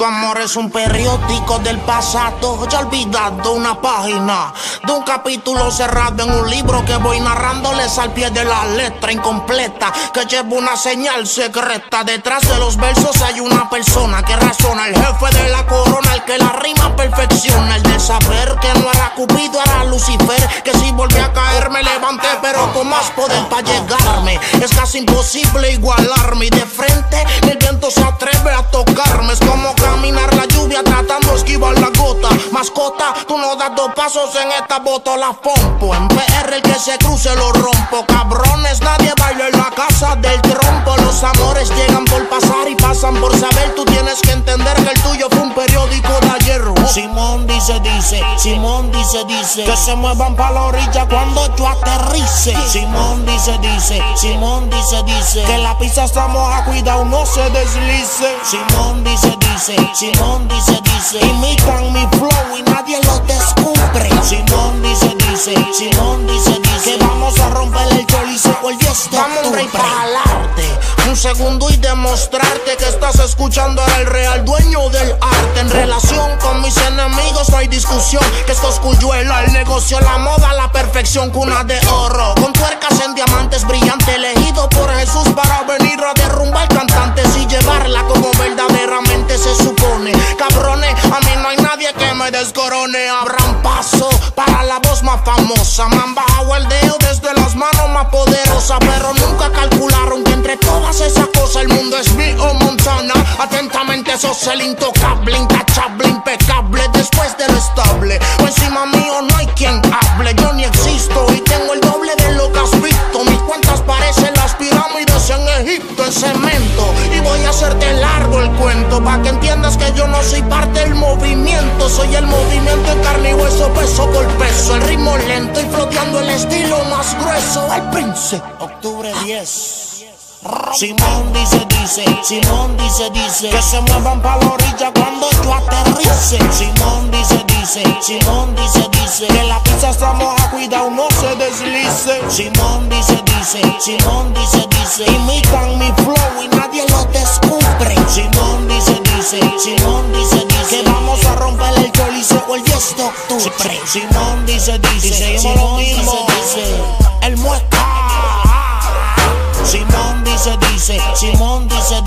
Tu amor es un periódico del pasado, ya olvidado, una página de un capítulo cerrado en un libro que voy narrándoles al pie de la letra incompleta, que lleva una señal secreta. Detrás de los versos hay una persona que razona, el jefe de la corona, el que la rima perfecciona, el de saber que no era Cupido, era Lucifer, que si volví a caer me levanté, pero con más poder para llegarme. Es casi imposible igualarme, y de frente el viento se atreve a tocarme. Es como caminar la lluvia tratando de esquivar la gota. Mascota, tú no das dos pasos en esta bota, la pompo. En PR el que se cruce lo rompo. Cabrones, nadie baila en la casa del trompo. Los amores llegan por pasar y pasan por saber. Tú tienes que entender que el tuyo fue un periódico de ayer. Simón dice, Simón dice, que se muevan pa' la orilla cuando yo aterrice. Simón dice, Simón dice, que la pista está moja, cuidado no se deslice. Simón dice, Simón dice, imitan mi flow y nadie lo descubre. Simón dice, Simón dice, que vamos a romper el choliseo el 10 de octubre. Vamos a jalarte un segundo y demostrarte que estás escuchando al real dueño del arte. En relación con mis enemigos no hay discusión, que esto es Cuyuela, el negocio, la moda, la perfección, cuna de oro, con tuercas en diamantes brillantes, elegido por Jesús para venir a derrumbar cantantes y llevarla como verdaderamente se supone. Cabrones, a mí no hay nadie que me descorone. Abran paso para la voz más famosa, me han bajado el dedo desde las manos más poderosas, pero nunca calcularon que entre todas esas cosas el mundo es mío, Montana. Atentamente sos el intocable, intachable, impecable, después de lo estable. O encima mío no hay quien hable, yo ni existo y tengo el doble de lo que has visto. Mis cuentas parecen las pirámides en Egipto en cemento, y voy a hacerte largo el cuento pa' que entiendas que yo no soy parte del movimiento. Soy el movimiento en carne y hueso, peso por peso, el ritmo lento y floteando el estilo más grueso. El Prince, octubre 10. Simón dice, Simón dice, que se muevan pa' la orilla cuando yo aterrice. Simón dice, Simón dice, que la pizza está moja, cuidado no se deslice. Simón dice, Simón dice, imitan mi flow y nadie lo descubre. Simón dice, Simón dice, que vamos a romper el choliseo el 10 de octubre. Simón dice, Simón dice, el mueca. Simón dice, Simón dice,